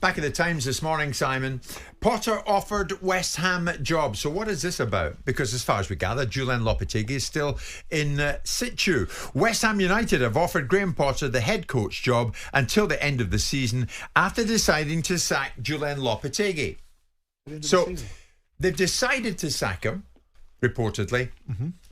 Back in the Times this morning, Simon. Potter offered West Ham job. So what is this about? Because as far as we gather, Julen Lopetegui is still in situ. West Ham United have offered Graham Potter the head coach job until the end of the season after deciding to sack Julen Lopetegui. So they've decided to sack him, reportedly,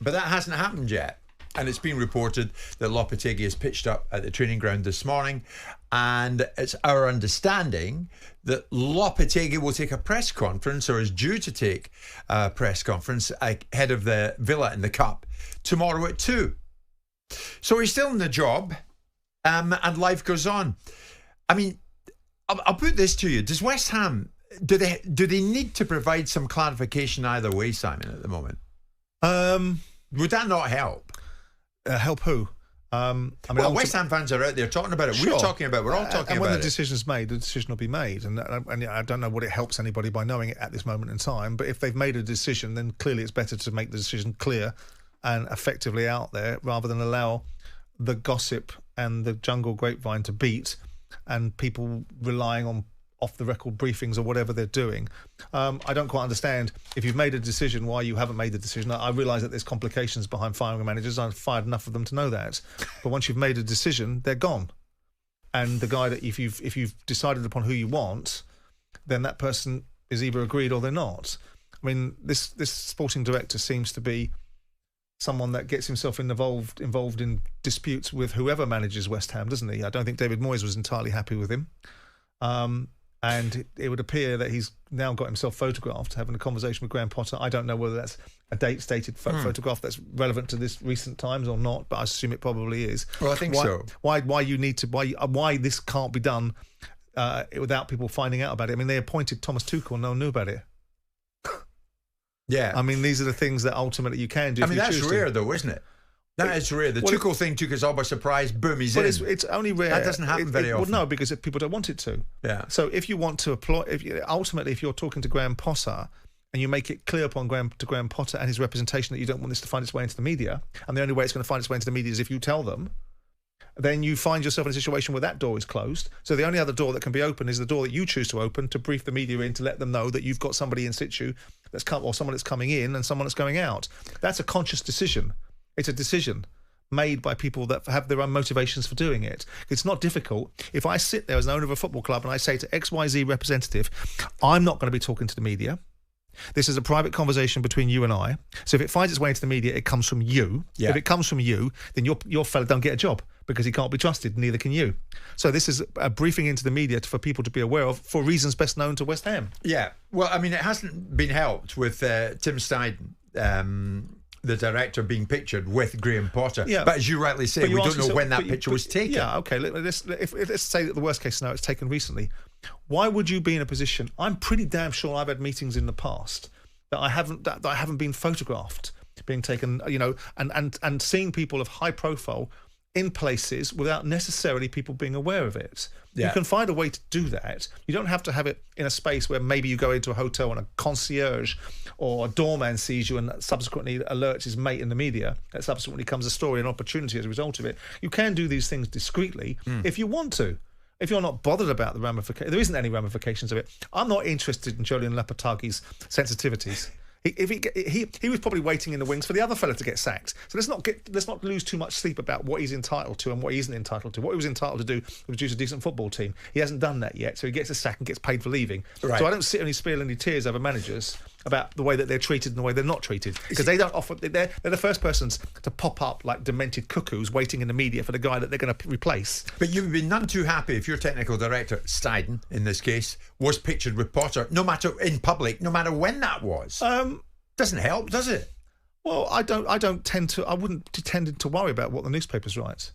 but that hasn't happened yet. And it's been reported that Lopetegui has pitched up at the training ground this morning. And it's our understanding that Lopetegui will take a press conference, or is due to take a press conference ahead of the Villa in the Cup tomorrow at 2. So he's still in the job, and life goes on. I mean, I'll put this to you. Does West Ham, do they need to provide some clarification either way, Simon, at the moment? Would that not help? Help who? West Ham fans are out there talking about it. Sure. We're talking about it. We're all talking about it. And when the decision's made, the decision will be made. And I don't know what it helps anybody by knowing it at this moment in time. But if they've made a decision, then clearly it's better to make the decision clear and effectively out there rather than allow the gossip and the jungle grapevine to beat and people relying on off-the-record briefings or whatever they're doing. I don't quite understand if you've made a decision why you haven't made the decision. I realise that there's complications behind firing managers. I've fired enough of them to know that. But once you've made a decision, they're gone. And the guy that if you've decided upon who you want, then that person is either agreed or they're not. I mean, this sporting director seems to be someone that gets himself involved in disputes with whoever manages West Ham, doesn't he? I don't think David Moyes was entirely happy with him. And it would appear that he's now got himself photographed having a conversation with Graham Potter. I don't know whether that's a date-stated photograph that's relevant to this recent times or not, but I assume it probably is. Well, I think so. Why this can't be done without people finding out about it? I mean, they appointed Thomas Tuchel and no one knew about it. Yeah. I mean, these are the things that ultimately you can do. I mean, that's rare, though, isn't it? That is rare. The Tuchel thing took us all by surprise. Boom, he's in. It's only rare. That doesn't happen very often. Well, no, because if people don't want it to. Yeah. So if you want to ultimately, if you're talking to Graham Potter and you make it clear upon Graham Potter and his representation that you don't want this to find its way into the media, and the only way it's going to find its way into the media is if you tell them, then you find yourself in a situation where that door is closed. So the only other door that can be open is the door that you choose to open to brief the media in, to let them know that you've got somebody in situ that's come, or someone that's coming in and someone that's going out. That's a conscious decision. It's a decision made by people that have their own motivations for doing it. It's not difficult. If I sit there as an owner of a football club and I say to XYZ representative, I'm not going to be talking to the media. This is a private conversation between you and I. So if it finds its way into the media, it comes from you. Yeah. If it comes from you, then your fella don't get a job because he can't be trusted, neither can you. So this is a briefing into the media for people to be aware of for reasons best known to West Ham. Yeah. Well, I mean, it hasn't been helped with Tim Steiden, the director, being pictured with Graham Potter. Yeah. But as you rightly say, we don't know when that picture was taken. Yeah, okay. Let's say that the worst case scenario it's taken recently. Why would you be in a position? I'm pretty damn sure I've had meetings in the past that I haven't been photographed being taken, and seeing people of high profile in places without necessarily people being aware of it. Yeah. You can find a way to do that. You don't have to have it in a space where maybe you go into a hotel and a concierge or a doorman sees you and subsequently alerts his mate in the media. That subsequently comes a story, an opportunity as a result of it. You can do these things discreetly if you want to. If you're not bothered about the ramifications, there isn't any ramifications of it. I'm not interested in Julen Lopetegui's sensitivities. He was probably waiting in the wings for the other fella to get sacked. So let's not lose too much sleep about what he's entitled to and what he isn't entitled to. What he was entitled to do was produce a decent football team. He hasn't done that yet, so he gets a sack and gets paid for leaving. Right. So I don't sit and spill any tears over managers about the way that they're treated and the way they're not treated, because they don't offer. They're the first persons to pop up like demented cuckoos waiting in the media for the guy that they're going to replace. But you'd be none too happy if your technical director, Steiden in this case, was pictured with Potter, no matter in public, no matter when that was. Doesn't help, does it? Well, I wouldn't tend to worry about what the newspapers write.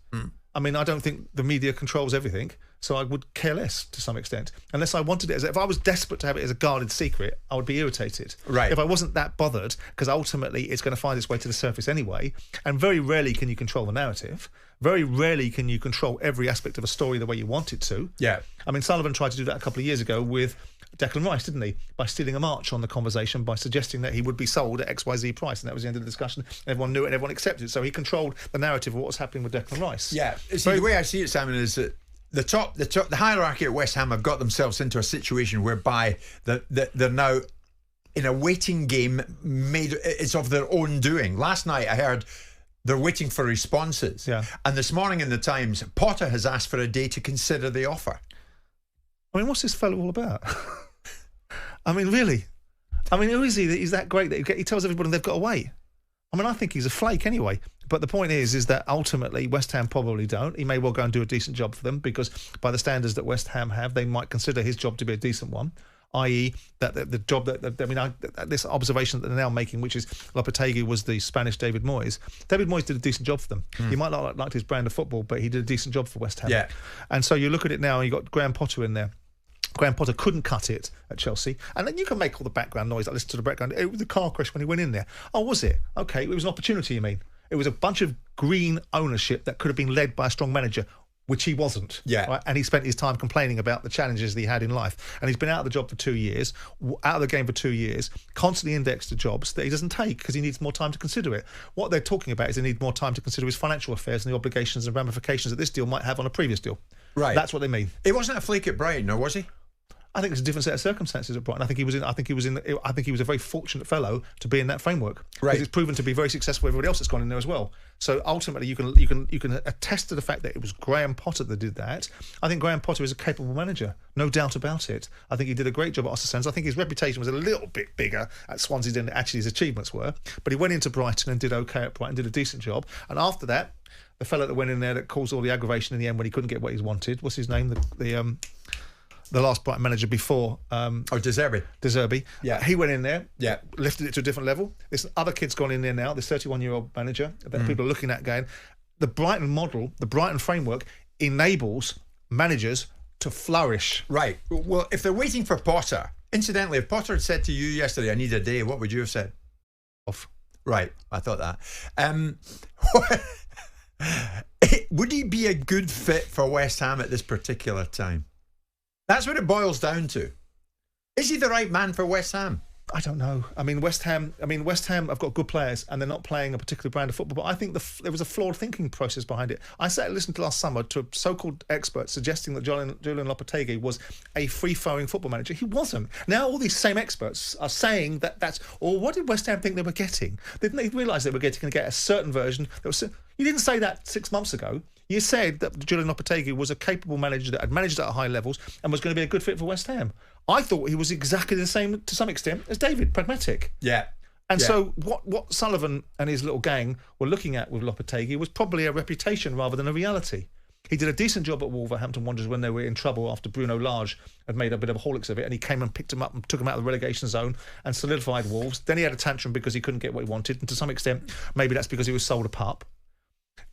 I mean, I don't think the media controls everything, so I would care less to some extent. Unless I wanted it if I was desperate to have it as a guarded secret, I would be irritated. Right. If I wasn't that bothered, because ultimately it's going to find its way to the surface anyway, and very rarely can you control the narrative. Very rarely can you control every aspect of a story the way you want it to. Yeah. I mean, Sullivan tried to do that a couple of years ago with Declan Rice, didn't he? By stealing a march on the conversation, by suggesting that he would be sold at XYZ price, and that was the end of the discussion. Everyone knew it and everyone accepted it. So he controlled the narrative of what was happening with Declan Rice. Yeah. See, the way I see it, Simon, is that the hierarchy at West Ham have got themselves into a situation whereby they're now in a waiting game it's of their own doing. Last night I heard they're waiting for responses. Yeah. And this morning in the Times, Potter has asked for a day to consider the offer. I mean, what's this fellow all about? I mean, really? I mean, who is he that he's that great that he tells everybody they've got to wait? I mean, I think he's a flake anyway. But the point is that ultimately West Ham probably don't. He may well go and do a decent job for them because by the standards that West Ham have, they might consider his job to be a decent one. I.e., that the job this observation that they're now making, which is Lopetegui was the Spanish David Moyes. David Moyes did a decent job for them. He might not like his brand of football, but he did a decent job for West Ham. Yeah. And so you look at it now, and you've got Graham Potter in there. Graham Potter couldn't cut it at Chelsea. And then you can make all the background noise. I listened to the background. It was a car crash when he went in there. Oh, was it? Okay, it was an opportunity, you mean? It was a bunch of green ownership that could have been led by a strong manager, which he wasn't. Yeah. Right? And he spent his time complaining about the challenges that he had in life. And he's been out of the job for 2 years, out of the game for 2 years, constantly indexed to jobs that he doesn't take because he needs more time to consider it. What they're talking about is they need more time to consider his financial affairs and the obligations and ramifications that this deal might have on a previous deal. Right. That's what they mean. He wasn't a flake at Brighton, or was he? I think it's a different set of circumstances at Brighton. I think he was a very fortunate fellow to be in that framework. Right. Because it's proven to be very successful for everybody else that's gone in there as well. So ultimately, you can attest to the fact that it was Graham Potter that did that. I think Graham Potter is a capable manager, no doubt about it. I think he did a great job at Ostersunds. I think his reputation was a little bit bigger at Swansea than actually his achievements were. But he went into Brighton and did okay at Brighton, did a decent job. And after that, the fellow that went in there that caused all the aggravation in the end when he couldn't get what he wanted, what's his name? The last Brighton manager before... De Zerbi. Yeah. He went in there, yeah, lifted it to a different level. This other kid's gone in there now, this 31-year-old manager that people are looking at going, the Brighton model, the Brighton framework enables managers to flourish. Right. Well, if they're waiting for Potter, incidentally, if Potter had said to you yesterday, I need a day, what would you have said? Off. Right. I thought that. Would he be a good fit for West Ham at this particular time? That's what it boils down to. Is he the right man for West Ham? I don't know. West Ham have got good players and they're not playing a particular brand of football, but I think there was a flawed thinking process behind it. I sat and listened to last summer to a so-called expert suggesting that Julen Lopetegui was a free-flowing football manager. He wasn't. Now all these same experts are saying that's... Or what did West Ham think they were getting? Didn't they realise they were going to get a certain version? You didn't say that 6 months ago. You said that Julen Lopetegui was a capable manager that had managed at high levels and was going to be a good fit for West Ham. I thought he was exactly the same, to some extent, as David, pragmatic. Yeah. And so what Sullivan and his little gang were looking at with Lopetegui was probably a reputation rather than a reality. He did a decent job at Wolverhampton Wanderers when they were in trouble after Bruno Lage had made a bit of a holics of it, and he came and picked him up and took him out of the relegation zone and solidified Wolves. Then he had a tantrum because he couldn't get what he wanted, and to some extent, maybe that's because he was sold a pup.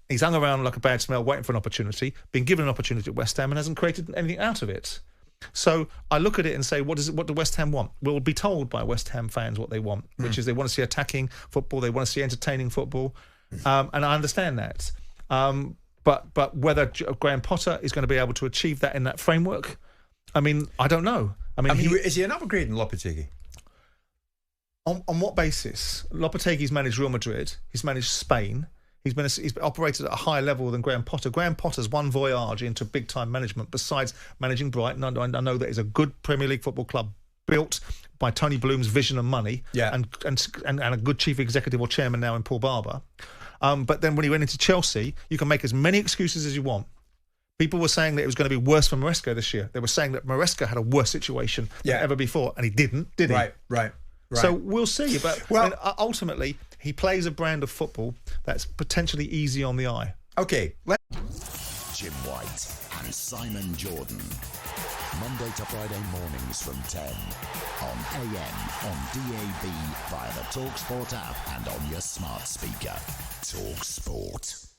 He's hung around like a bad smell, waiting for an opportunity, been given an opportunity at West Ham and hasn't created anything out of it. So I look at it and say, what do West Ham want? We'll be told by West Ham fans what they want, which is they want to see attacking football, they want to see entertaining football, and I understand that. But whether Graham Potter is going to be able to achieve that in that framework, I don't know. Is he an upgrade in Lopetegui? On what basis? Lopetegui's managed Real Madrid. He's managed Spain. He's operated at a higher level than Graham Potter. Graham Potter's one voyage into big-time management besides managing Brighton. I know that it's a good Premier League football club built by Tony Bloom's vision and money, and a good chief executive or chairman now in Paul Barber. But then when he went into Chelsea, you can make as many excuses as you want. People were saying that it was going to be worse for Maresca this year. They were saying that Maresca had a worse situation than ever before, and he didn't, did he? Right. So we'll see. But ultimately, he plays a brand of football that's potentially easy on the eye. Okay. Jim White and Simon Jordan. Monday to Friday mornings from 10 on AM, on DAB, via the talkSPORT app and on your smart speaker. talkSPORT.